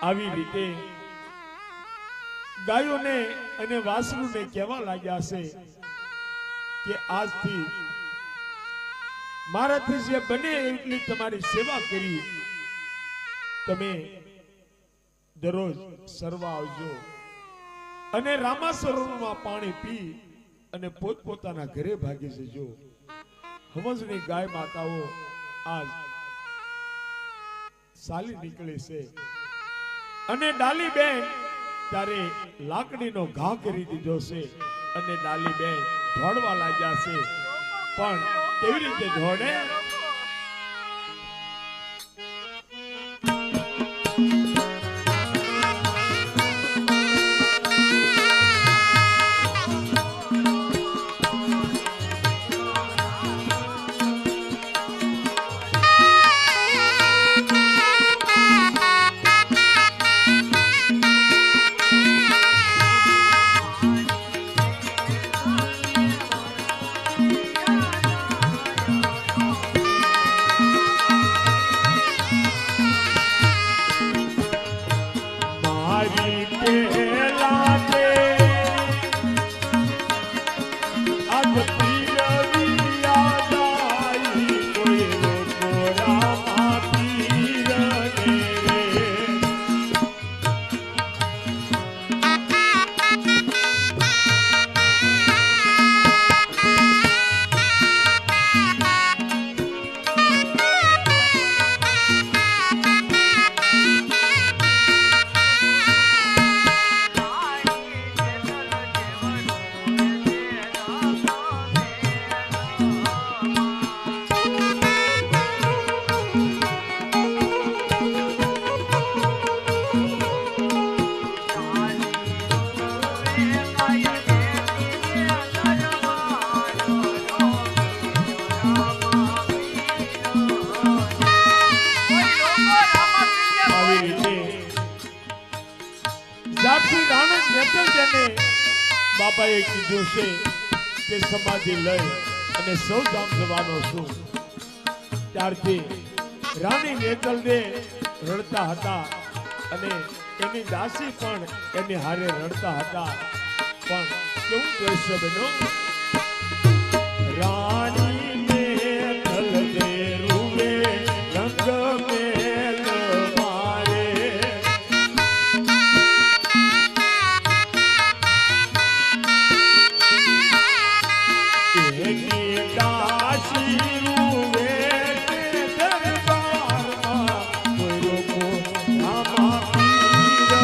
આવી રીતે ગાયોને અને વાસરુને કહેવા લાગ્યા છે કે આજથી મારાથી જે બને એટલી તમારી સેવા કરી, તમે દરરોજ સરવા આવજો અને રામા સરોવરમાં પાણી પી અને પોતપોતાના ઘરે ભાગી જજો. હવસની ગાય માતાઓ આજ સાલી નીકળે છે અને ડાલી બેન તારે લાકડીનો ઘા કરી દીધો છે અને ડાલી બેન દોડવા લાગ્યા છે. પણ કેવી રીતે દોડે? બાપાએ કીધું છે કે સમાધિ લઈ અને સૌ ગામ જવાનો છું. ત્યારથી રાણી નેતલને રડતા હતા અને એની દાસી પણ એની હારે રડતા હતા. પણ કેવું દ્રશ્ય બન્યું? રાણી નેતલ દે રૂવે રંગ મેલ મારે, એની દાસી રૂવે દરબારમાં કોઈ લોકો આમાં પીરને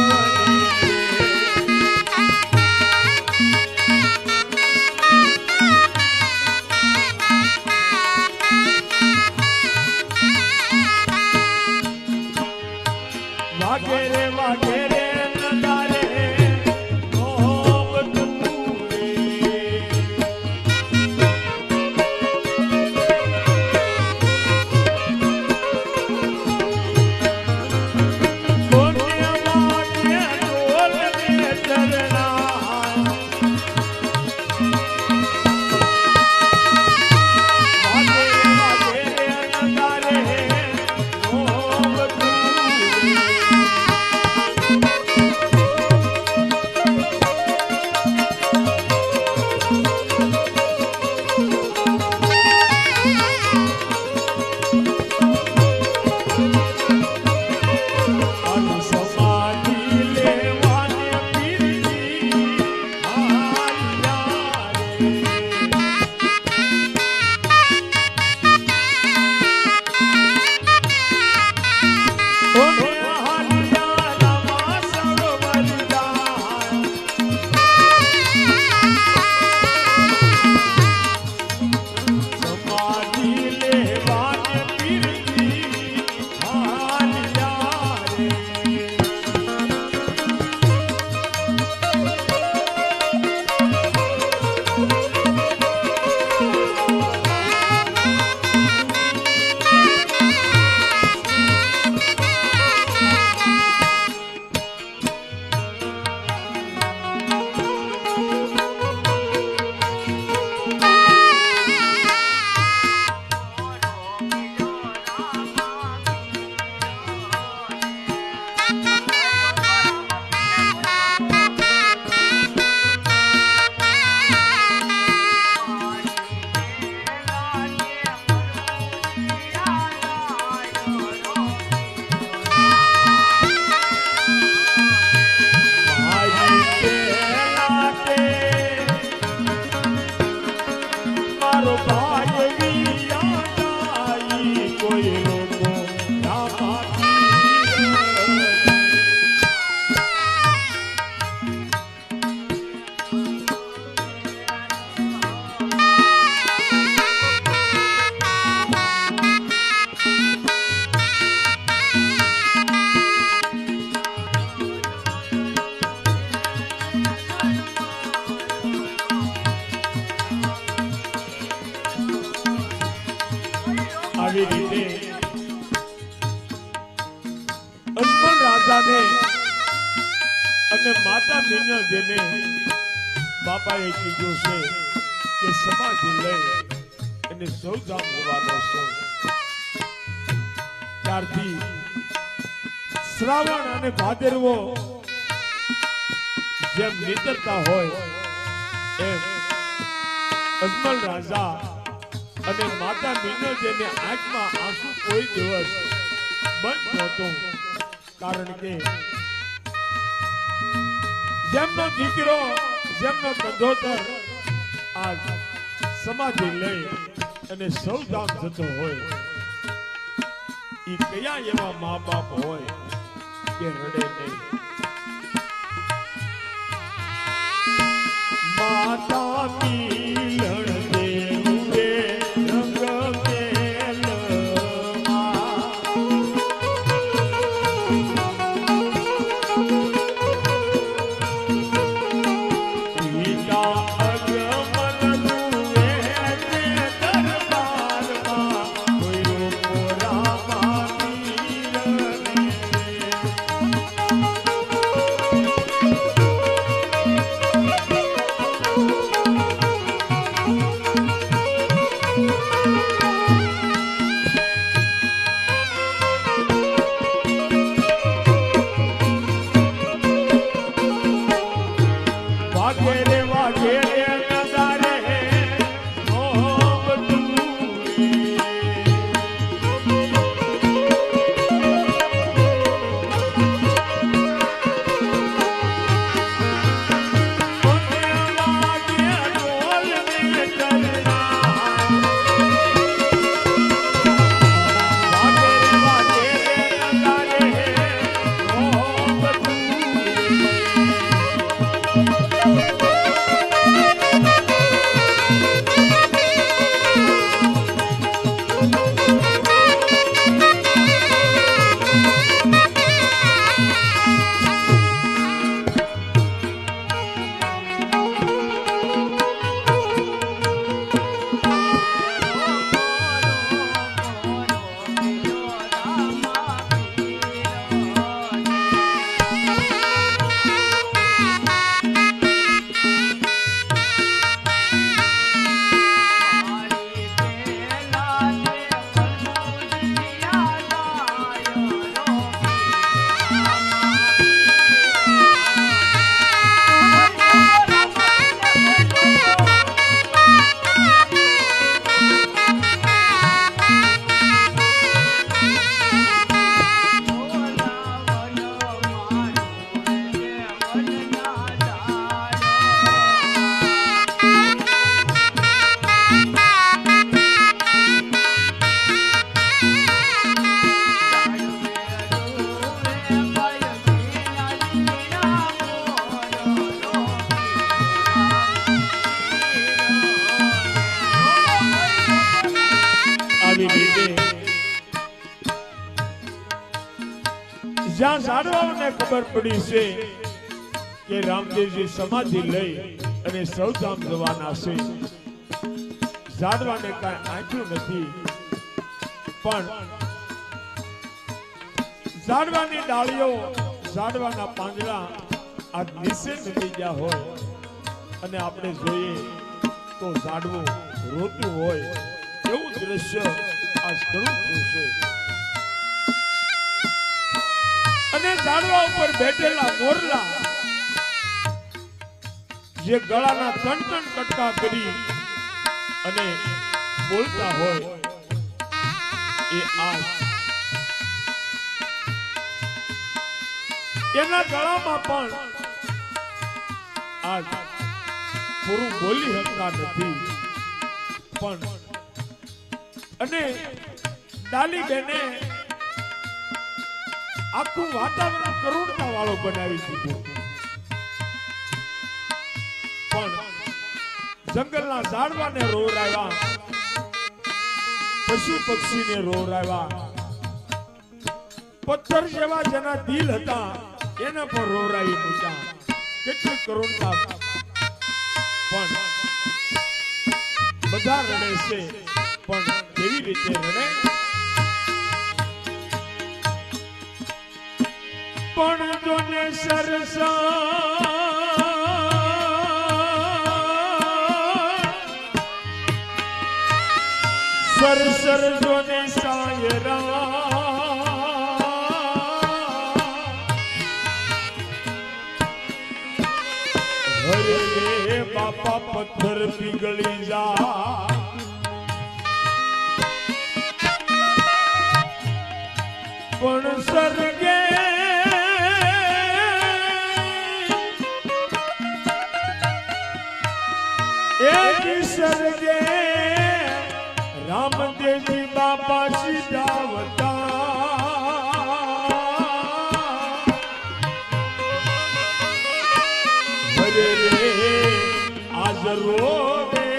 મારો ભાઈ વિયા જાય કોઈ રોકો રામા આવી રીતે અજમલ રાજાને અને માતા મીનળદેને બાપાએ કીધું છે કે સમાધિ લઈ અને સૌધામ જવાનો છો. ત્યારથી શ્રાવણ અને ભાદરવો જેમ નીતરતા હોય એમ અજમલ રાજા અને માતા મીનળદેને આંખમાં આંસુ કોઈ દિવસ બંધ નહોતું. કારણ કે જેમનો દીકરો જેમનો કંધોતર આજ સમાધિ લઈ અને સૌધામ જતો હોય એ કયા એવા મા બાપ હોય કે રડે નહીં. માતા મીનળદે જ્યાં ઝાડવાઓને ખબર પડી છે કે રામદેવજી સમાધિ લઈ અને સૌધામ જવાના છે. ઝાડવાને કાંઈ આંખ્યું નથી પણ ઝાડવાની ડાળીઓ ઝાડવાના પાંદડા આ નીચે નમી ગયા હોય અને આપણે જોઈએ તો ઝાડવું રોતું હોય એવું દ્રશ્ય આ ઘણું છે. અને ઝાડવા ઉપર બેઠેલા મોરલા જે ગળાના ત્રણ ત્રણ કટકા કરી અને બોલતા હોય એ આજ એના ગળામાં પણ આજ પૂરું બોલી શકતા નથી. પણ અને ડાલી બેને આખું વાતાવરણ કરુણતા વાળો બનાવી દીધું. પણ જંગલના ઝાડવાને રોવરાવ્યા, પશુ પક્ષીને રોવરાવ્યા, પથ્થર જેવા જેના દિલ હતા એના પર રોવરાવી મૂક્યા. કેટલી કરુણતા. પણ બધા રડે છે, પણ કેવી રીતે રડે? પણ જોને સરસર જોને સાયરા હરે બાપા પથ્થર પીગળી જા. પણ સરગે એક સરગે રામદેવજી બાપા સીધાવતા. હરે રે આજ રોવે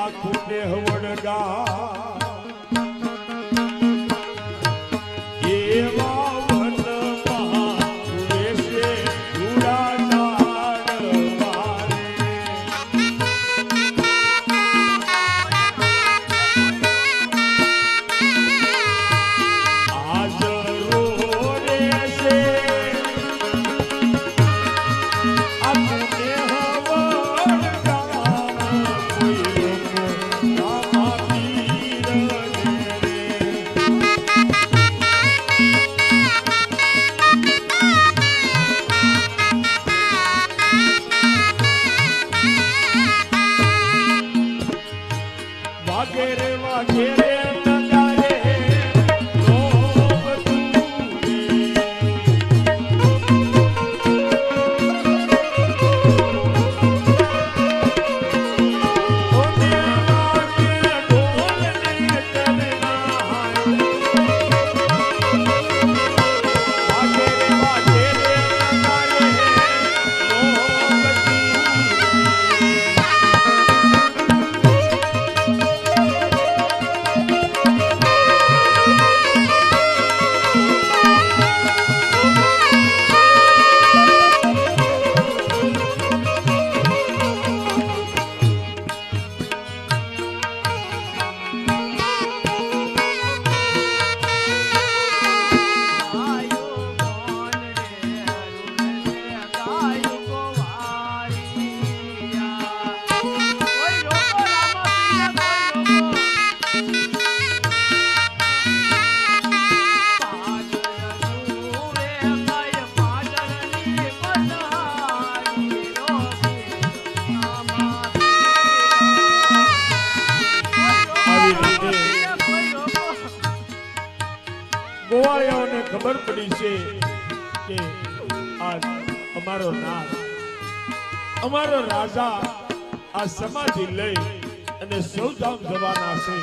આખું દેહ વળગા. ગોવાળિયાઓને ખબર પડી છે કે આજ અમારો નાથ, અમારો રાજા આ સમાધિ લઈ અને સૌધામ જવાના છે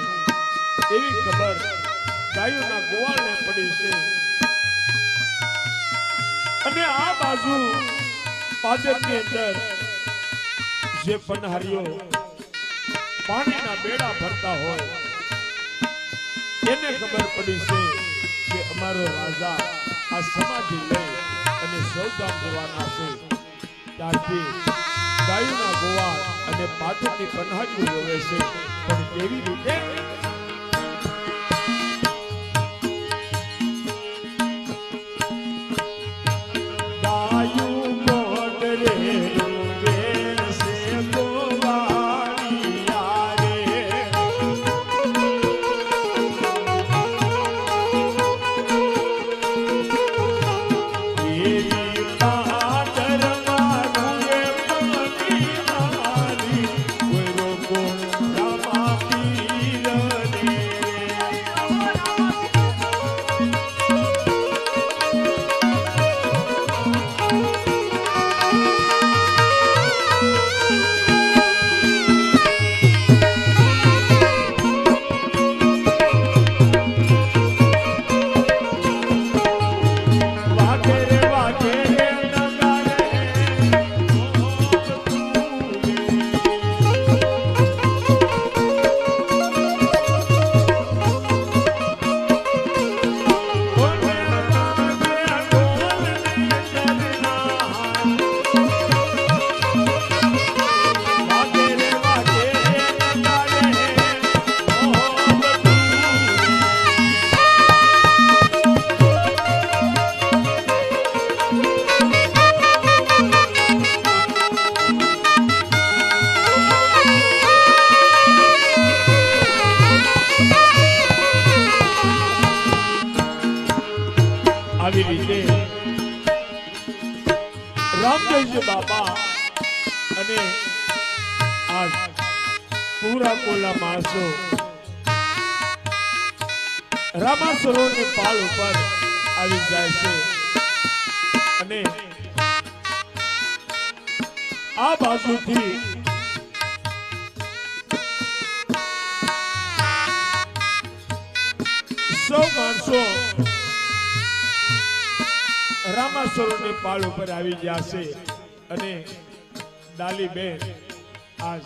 એવી ખબર ગાયોના ગોવાળને પડી છે. અને આ બાજુ પાદરની અંદર જે પનહારીઓ પાણીના બેડા ભરતા હોય એને ખબર પડી છે કે અમારો રાજા આ સમાધિ લઈ અને સૌધામ જવાના છે. ત્યારથી ગાયોના ગોવાળ અને પાદરની પનહારીઓ રોવે છે. પણ કેવી રીતે? રામ રામદેવજી બાપા અને આ પૂરા કોલા માણસો રામા સરોવરની પાળ ઉપર આવી જાય છે અને આ બાજુથી સૌ માણસો રામા સરોવરની પાળ ઉપર આવી ગયા છે અને ડાલી બેન આજ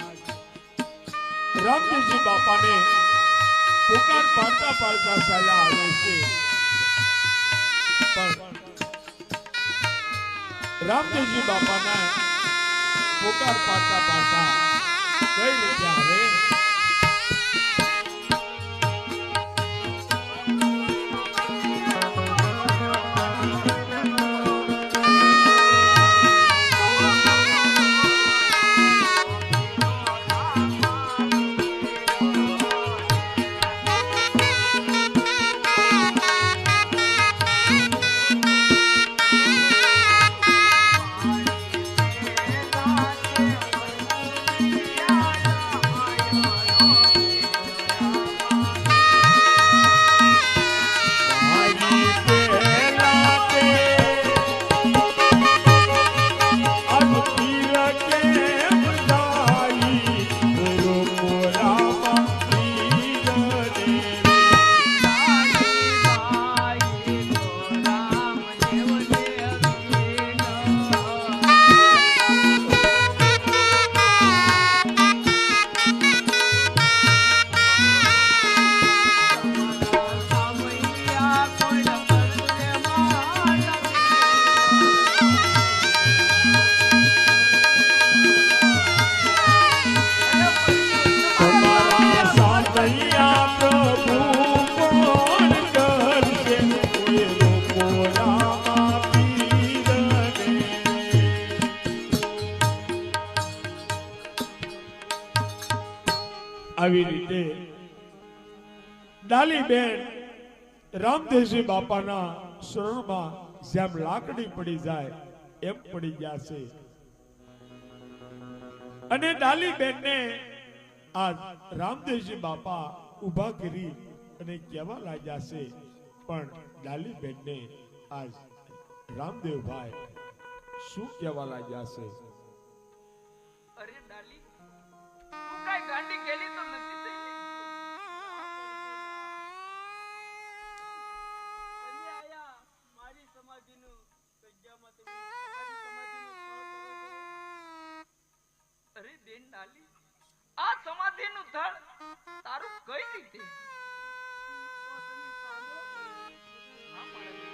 રામદેવજી બાપાને પુકાર પાડતા પાડતા ચાલ્યા આવે છે પણ રામદેવજી બાપાના પુકાર પાડતા પાડતા કઈ રીતે આવે આવી રીતે ડાલીબેન રામદેવજી બાપાના શરણમાં જેમ લાકડી પડી જાય એમ પડી ગયા છે અને ડાલીબેનને આ રામદેવજી બાપા ઊભા કરી અને કહેવા લાગ્યા છે પણ ડાલીબેનને આજ રામદેવભાઈ શું કહેવા લાગ્યા છે અરે ડાલી તું કાઈ ગાંડી ગેલી તો નથી થઈ તમે આયા મારી સમાધિનું કજ્જામાં તમે સમાધિનું અરે બેન ડાલી આ સમાધિનું ધડ તારું કઈ રીતે તો તમે સાંભળો હા મારા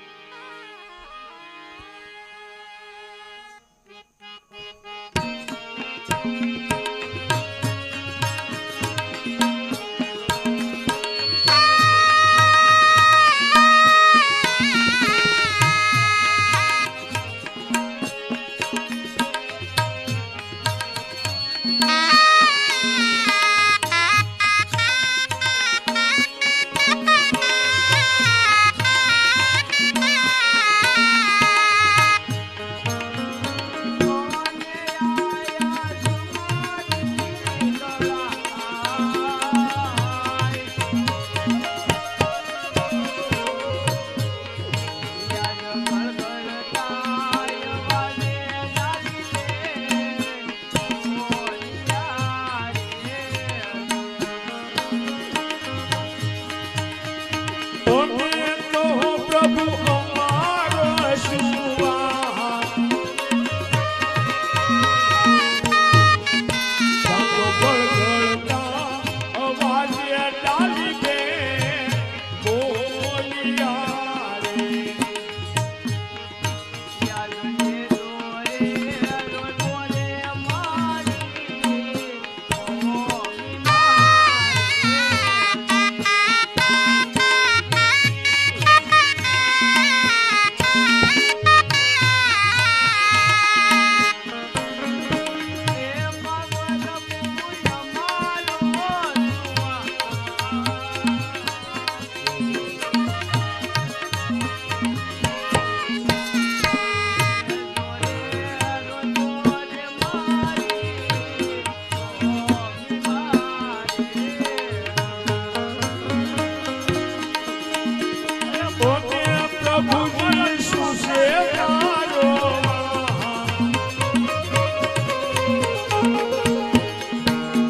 મારો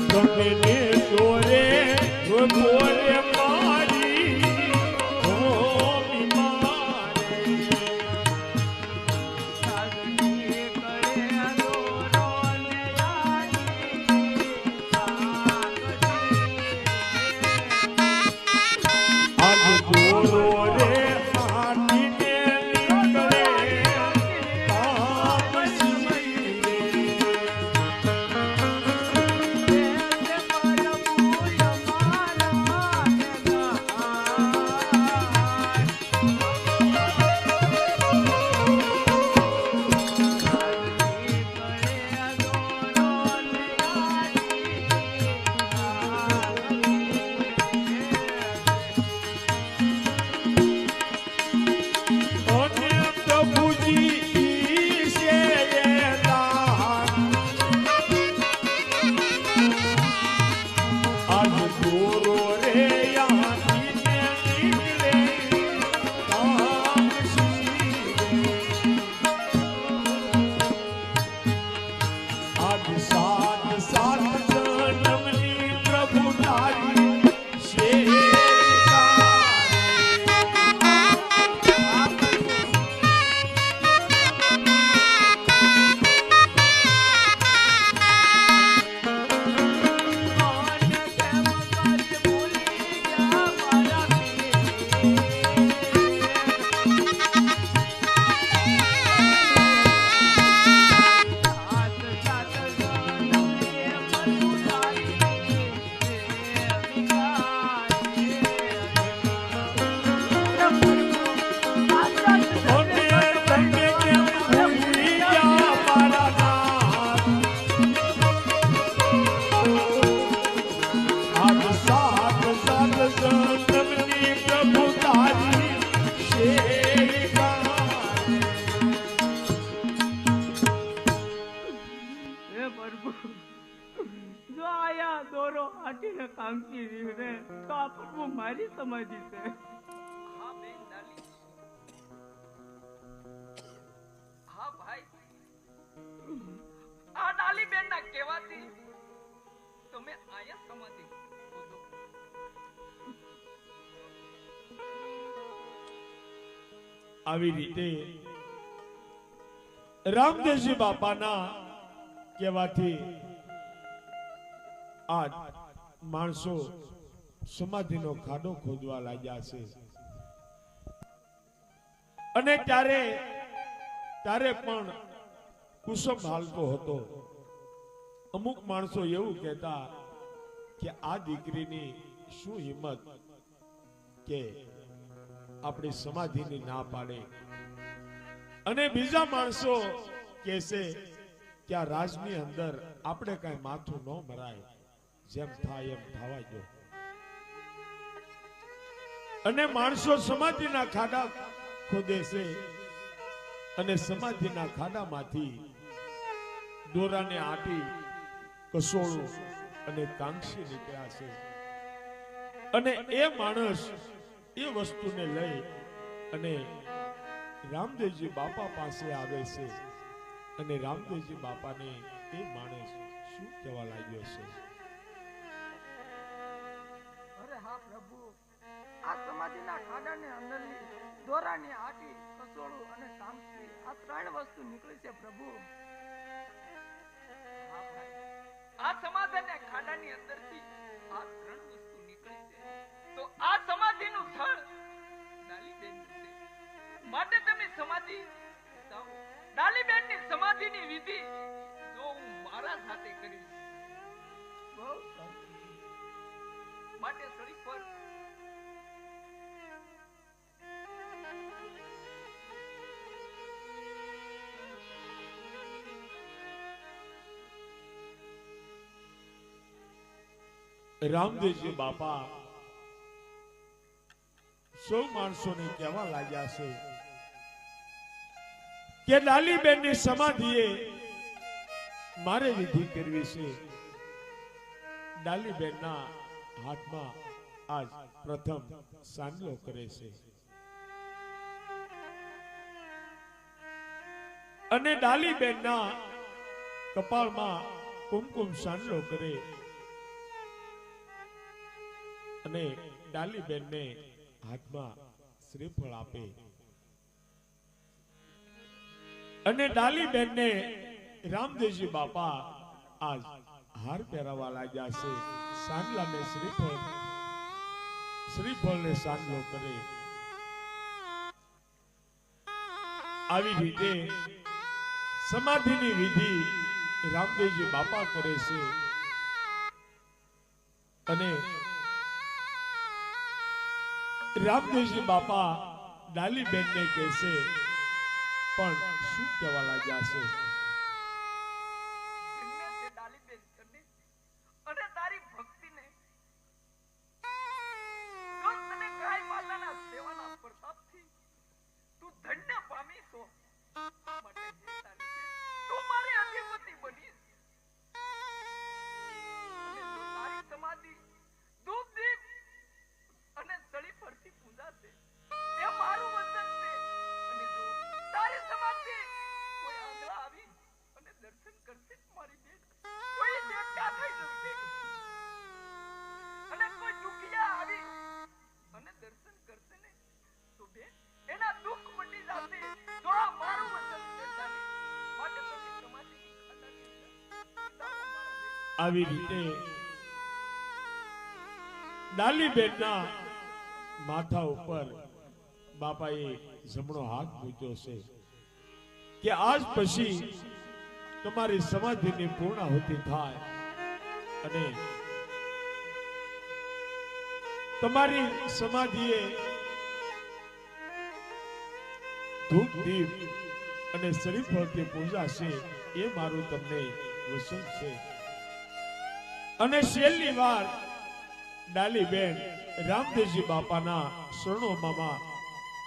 તમે ને જોરે બોલે મારી ભૂમિ મારે આજ દોરો રે માટીને નીકળે કામ સમય અને પ્રભુજી છે દાન આજ દોરો રે યાદીને નીકળે કામ આજ સાત સાત જન્મની પ્રભુ તારી જો આયા દોરો આટીને કાંકી રીવ રે તો આ પ્રભુ મારી સમાધિ છે. હા બેન ડાલી, હા ભાઈ, આ ડાલી બેન ના કહેવાથી તમે આયા સમાધિ ખોદો. આવી રીતે રામદેવજી બાપાના કહેવાથી આજ માણસો સમાધિનો ખાડો ખોદવા લાગ્યા છે અને ત્યારે પણ કુસુમ હાલતો હતો. અમુક માણસો એવું કહેતા કે આ દીકરીની શું હિંમત કે આપણી સમાધિની ના પાડે, અને બીજા માણસો કહેશે કે આ રાજની અંદર આપણે કઈ માથું ન મરાય, જેમ થાય એમ થવા દો. અને માણસો સમાધિના ખાડા ખોદે છે અને સમાધિના ખાડામાંથી દોરાને આટી કસોળું અને કાંક્ષી નીકળ્યા છે. અને એ માણસ એ વસ્તુને લઈ અને રામદેવજી બાપા પાસે આવે છે અને રામદેવજી બાપાને એ માણસ શું કહેવા લાગ્યો છે? અરે હા પ્રભુ, આ સમાધિના ખાડાને અંદરની દોરાની આટી કસોળું અને કાંસી આ ત્રણ વસ્તુ નીકળી છે પ્રભુ. હા ભાઈ, આ સમાધિના ખાડાની અંદરથી આ ત્રણ વસ્તુ નીકળી છે તો આ સમાધિનું થળ ડાલીબેનનું છે. માટે તમે સમાધિ જાઓ. ડાલીબેનની સમાધિની વિધિ જો હું મારા સાથે કરીશ બહુ સારું. માટે સળી પર રામદેવજી બાપા સૌ માણસોને કહેવા લાગ્યા છે કે ડાલીબેનની સમાધિએ મારે વિધિ કરવી છે. ડાલીબેનના હાથમાં આજ પ્રથમ સાંડલો કરે છે. અને ડાલીબેનના કપાળમાં કુમકુમ સાંડલો કરે અને ડાલીબેનને હાથમાં શ્રીફળ આપે અને ડાલીબેનને રામદેવજી બાપા આજ હાર પહેરાવા લાગ્યા છે. સાંડલાને શ્રીફળને સાંડલો કરે. આવી રીતે સમાધિની વિધિ રામદેવજી બાપા કરે છે અને રામદેવજી બાપા ડાલીબેનને કહે છે, પણ શું કહેવા લાગ્યા છે? ધન્ય છે ડાલીબેન તને અને તારી ભક્તિને. જો તને ગાય માતાના સેવાના પ્રતાપથી તું ધન્ય પામી છો, માટે જે તારી છે તું મારી અધિપતિ બનીશ. અને જો તારી સમાધિ ધૂપ દીપ અને સળી ફરતી પૂજાશે એ મારું વચન છે. અને જો તારી સમાધિ કોઈ આંગળા આવી અને દર્શન કરશે મારી બેન, કોઈ દેવતા થઈ જશે અને કોઈ દુખિયા આવી અને દર્શન કરશે ને તો બેન એના દુઃખ મટી જશે. જો આ મારું વચન છે તારી, માટે તમે સમાધિની ખાડાની અંદર પિતાઓ મારા બેન. આવી રીતે ડાલીબેનના માથા ઉપર બાપાએ જમણો હાથ મૂક્યો છે કે આજ પછી તમારી સમાધિની પૂર્ણાહુતિ થાય અને તમારી સમાધિએ ધૂપ દીપ અને શ્રીફળથી પૂજા છે એ મારું તમને વચન છે. અને છેલ્લી વાર ડાલીબેન રામદેવજી બાપાના શરણોમાં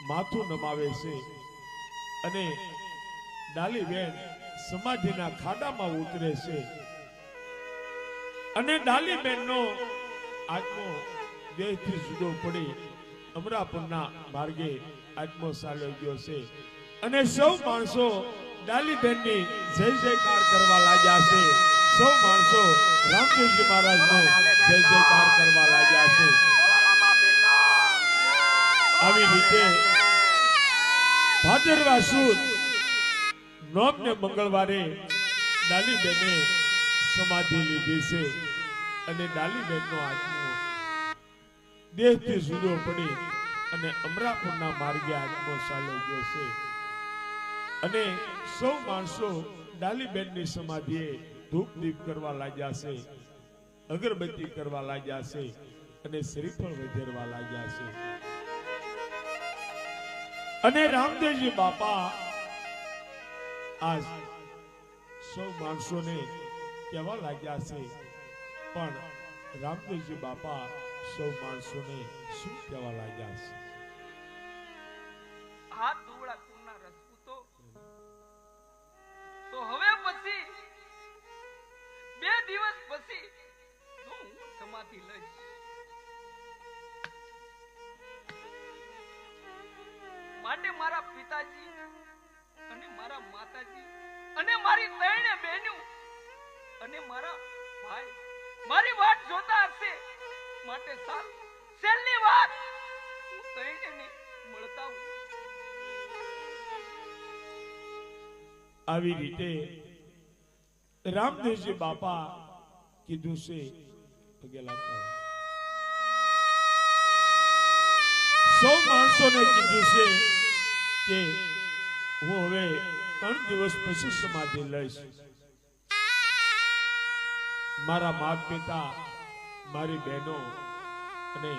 માથું નમાવે છે અને ડાલીબેન સમાધિના ખાડામાં ઉતરે છે અને ડાલીબેનનો આત્મો દેહથી જુદો પડી અમરાપુરના માર્ગે આત્મો ચાલ્યો ગયો છે અને સૌ માણસો ડાલીબેનની જય જયકાર કરવા લાગ્યા છે. સૌ માણસો રામદેવજી મહારાજનો જય જયકાર કરવા લાગ્યા છે. આવી રીતે ભાદરવા સુદ નોમને મંગળવારે ડાલીબેને સમાધિ લીધી છે અને ડાલીબેનનો આત્મો દેહથી જુદો પડી અને અમરાપુરના માર્ગે આત્મો ચાલ્યો ગયો છે અને સૌ માણસો ડાલીબેનની સમાધિએ ધૂપ દીપ કરવા લાગ્યા છે, અગરબત્તી કરવા લાગ્યા છે અને શ્રીફળ વધેરવા લાગ્યા છે. અને રામદેવજી બાપા આજ સૌ માણસોને કહેવા લાગ્યા છે, પણ રામદેવજી બાપા સૌ માણસોને શું કહેવા લાગ્યા છે? હાથ દુબળા કુળના રજપૂતો તો હવે પછી 2 દિવસ પછી જો હું સમાધિ લઈશ, માટે મારા પિતાજી અને મારા માતાજી અને મારી 3 બહેનો અને મારા ભાઈ મારી વાટ જોતા હશે. માટે છેલ્લી વાત હું 3 ને મળતા હું. આવી રીતે રામદેવજી બાપા કીધું છે સૌ માણસોને કીધું છે કે હું હવે 3 દિવસ પછી સમાધિ લઈશ. મારા માતા પિતા, મારી બહેનો અને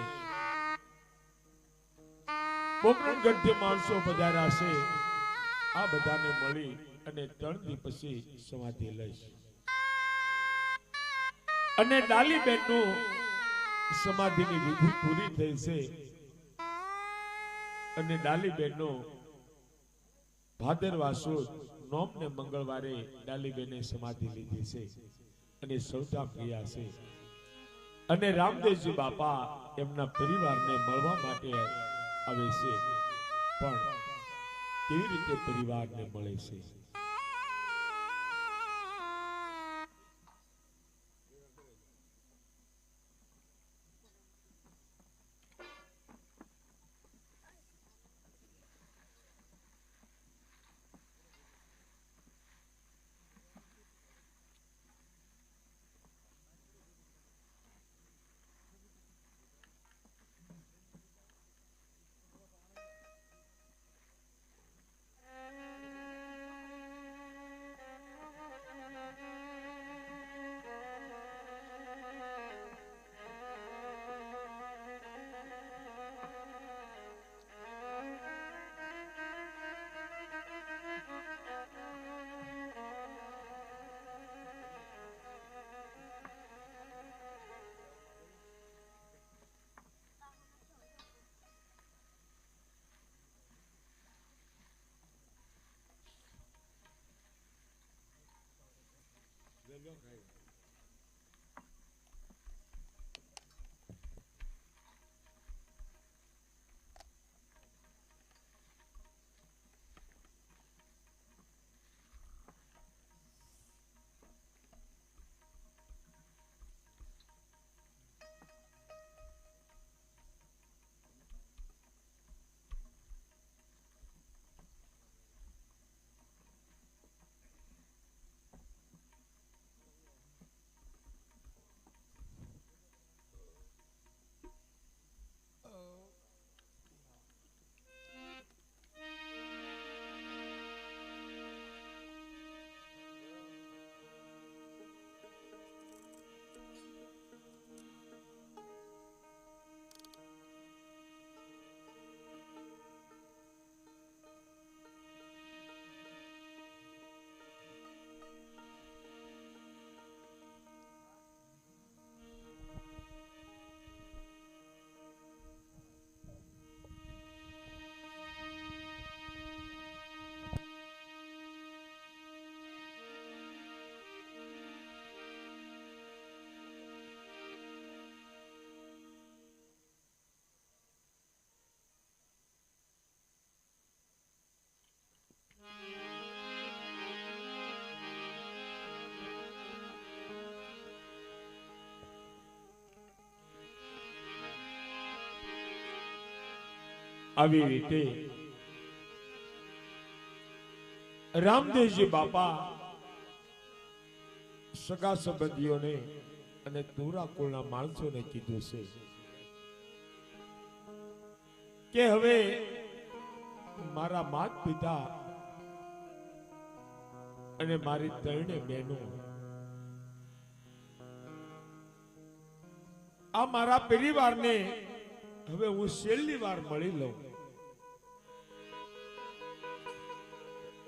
પોકરણગઢથી માણસો પધાર્યા છે, આ બધાને મળી અને 3 દિવસ પછી સમાધિ લઈશ. અને ડાલીબેનનું સમાધિની વિધિ પૂરી થઈ છે અને ડાલીબેનનો ભાદરવા સુદ નોમને મંગળવારે ડાલીબેને સમાધિ લીધી છે અને સૌતા પ્રિયા છે. અને રામદેવજી બાપા એમના પરિવારને મળવા માટે આવે છે, પણ કેવી રીતે પરિવારને મળે છે? આવી રીતે રામદેવજી બાપા સગા સંબંધીઓને અને તુરા કુળના માણસોને કીધું છે કે હવે મારા માત પિતા અને મારી ત્રણે બહેનો આ મારા પરિવારને હવે હું છેલ્લી વાર મળી લઉં.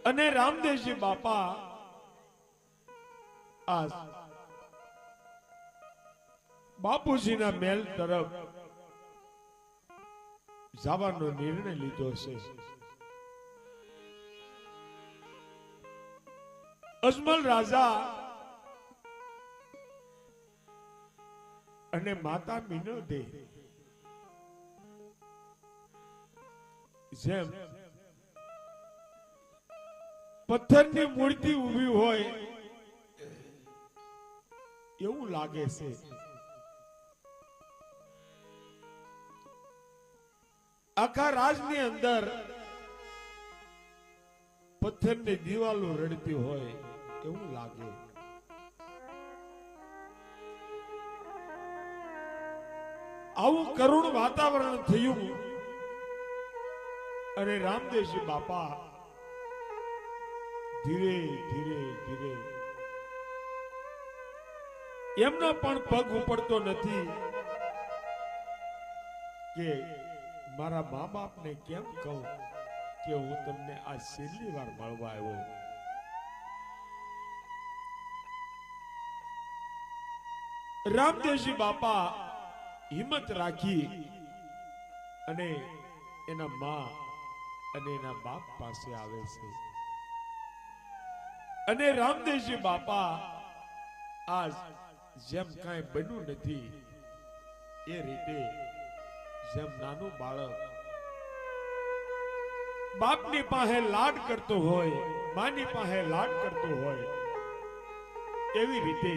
અને રામદેવજી બાપા આ બાપુજીના મહેલ તરફ જવાનો નિર્ણય લીધો છે. અજમલ રાજા અને માતા મિનોદે જેમ પથ્થરની મૂર્તિ ઊભી હોય એવું લાગે છે. આખા રાજની અંદર પથ્થરની દિવાલો રડતી હોય એવું લાગે. આવું કરુણ વાતાવરણ થયું અને રામદેવજી બાપા ધીરે ધીરે ધીરે એમનો પણ પગ ઉપડતો નથી કે મારા મા બાપને કેમ કહું કે હું તમને આ છેલ્લી વાર મળવા આવ્યો. રામદેવજી બાપા હિંમત રાખી અને એના મા અને એના બાપ પાસે આવે છે. અને રામદેવજી બાપા આજ જેમ કાંઈ બન્યું નથી એ રીતે જેમ નાનું બાળક બાપની પાસે લાડ કરતો હોય, માની પાસે લાડ કરતો હોય, એવી રીતે